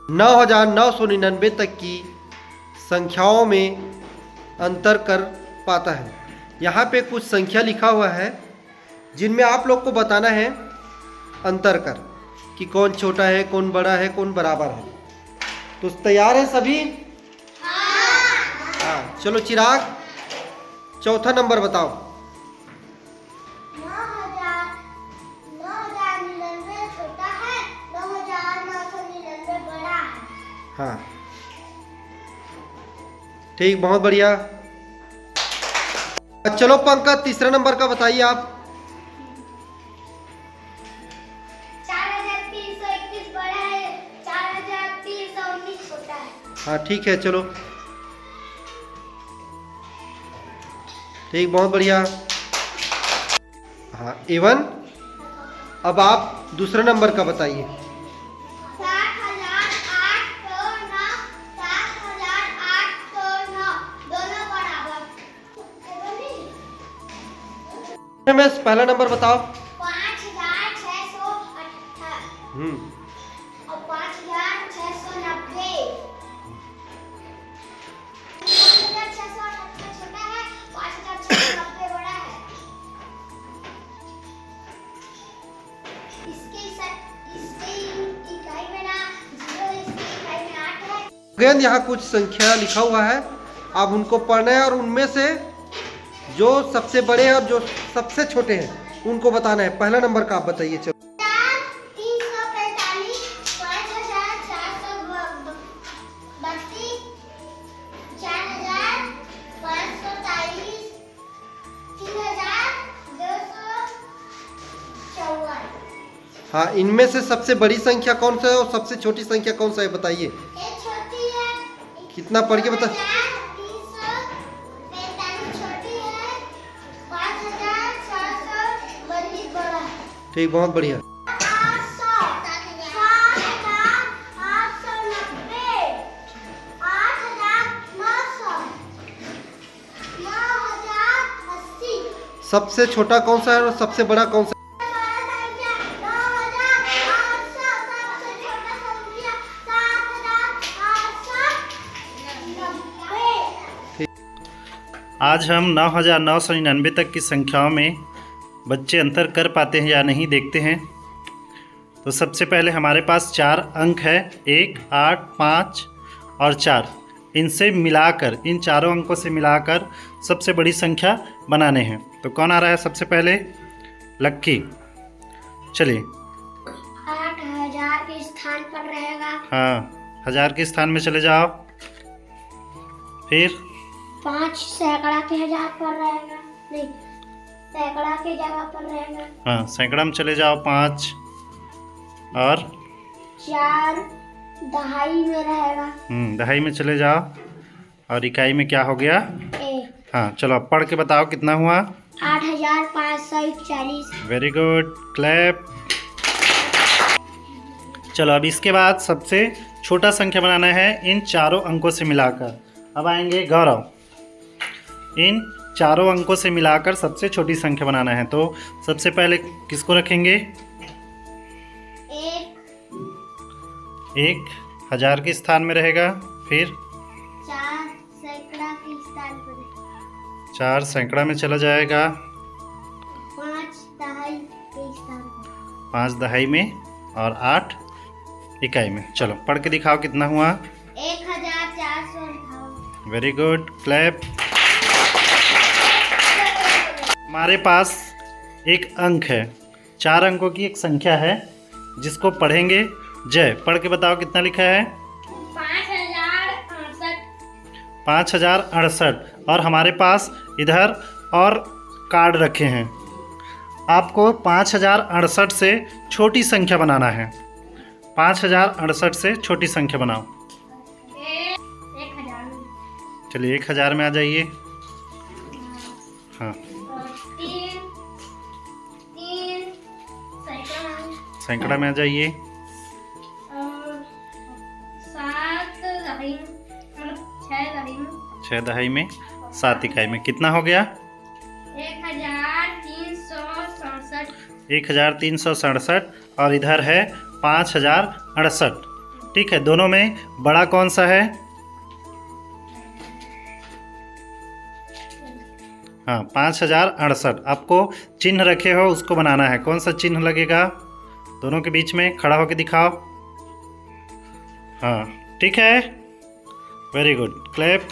9,999 तक की संख्याओं में अंतर कर पाता है। यहाँ पे कुछ संख्या लिखा हुआ है जिनमें आप लोग को बताना है अंतर कर कि कौन छोटा है, कौन बड़ा है, कौन बराबर है। तो तैयार हैं सभी? हाँ। चलो चिराग, चौथा नंबर बताओ। 9,999 छोटा है, 9,999 बड़ा है। हाँ ठीक, बहुत बढ़िया। चलो पंकज, तीसरा नंबर का बताइए आप। 4,321 बड़ा है, 4,319 छोटा है। हाँ ठीक है, चलो ठीक, बहुत बढ़िया। हाँ एवन, अब आप दूसरे नंबर का बताइए। 7,809, 7,809 दोनों बराबर। में पहला नंबर बताओ। 5,668 और 5,690। 5,668 छोटा है, 5,690 बड़ा है। इसके इकाई में ना 0, इसकी इकाई में 8 है। अगेन यहाँ कुछ संख्या लिखा हुआ है, आप उनको पढ़ना है और उनमें से जो सबसे बड़े हैं और जो सबसे छोटे हैं उनको बताना है। पहला नंबर का आप बताइए। चलो 345, 5,432, 4,523, 3,254। हाँ, इनमें से सबसे बड़ी संख्या कौन सा है और सबसे छोटी संख्या कौन सा है बताइए। ये छोटी है। कितना पढ़ के बता। 345 छोटी है, 5,632 बड़ा है। ठीक, बहुत बढ़िया। 800, 7,890, 8,900, 9,080। सबसे छोटा कौन सा है और सबसे बड़ा कौन सा? 9,800, सबसे छोटा संख्या 7,890। आज हम 9,999 तक की संख्याओं में बच्चे अंतर कर पाते हैं या नहीं देखते हैं। तो सबसे पहले हमारे पास 4 अंक है, 1, 8, 5 और 4। इनसे मिलाकर, इन चारों अंकों से मिलाकर सबसे बड़ी संख्या बनाने हैं। तो कौन आ रहा है सबसे पहले? लक्की, चलिए। 8,000 के स्थान पर रहेगा। हाँ, 1000 के स्थान में चले जाओ। फिर 5 सैकड़ा के 1000 पर रहेगा। नहीं, सैकड़ा के जगह पर रहेगा। हाँ, सैकड़ा में चले जाओ 5 और 4 दहाई में रहेगा। दहाई में चले जाओ और इकाई में क्या हो गया? 1। हाँ चलो, अब पढ़ के बताओ कितना हुआ? 8,541। Very good, clap. चलो अब इसके बाद सबसे छोटा संख्या बनाना है इन चारों अंकों से मिलाकर। अब आएंगे गौरव। इन चारों अंकों से मिलाकर सबसे छोटी संख्या बनाना है। तो सबसे पहले किसको रखेंगे? 1 1000 के स्थान में रहेगा। फिर 4 सैकड़ा के स्थान पर। 4 सैकड़ा में चला जाएगा। 5 दहाई के स्थान पर। 5 दहाई में और 8 इकाई में। चलो पढ़ के दिखाओ कितना हुआ? 1,458। Very good, clap. हमारे पास एक अंक है, 4 अंकों की एक संख्या है जिसको पढ़ेंगे जय। पढ़ के बताओ कितना लिखा है? 5,068। 5,068। और हमारे पास इधर और कार्ड रखे हैं। आपको 5,068 से छोटी संख्या बनाना है। 5,068 से छोटी संख्या बनाओ। 1,000। चलिए 1,000 में आ जाइए। हाँ, 3 सैकड़ा में आ जाइए। 7 दहाई में, 6 दहाई में। 6 दहाई में, 7 इकाई में। कितना हो गया? 1,367। 1,367। और इधर है 5,068। ठीक है, दोनों में बड़ा कौन सा है? हाँ, 5068। आपको चिन्ह रखे हो उसको बनाना है। कौन सा चिन्ह लगेगा? दोनों के बीच में खड़ा होकर दिखाओ। हाँ, ठीक है, वेरी गुड, क्लैप।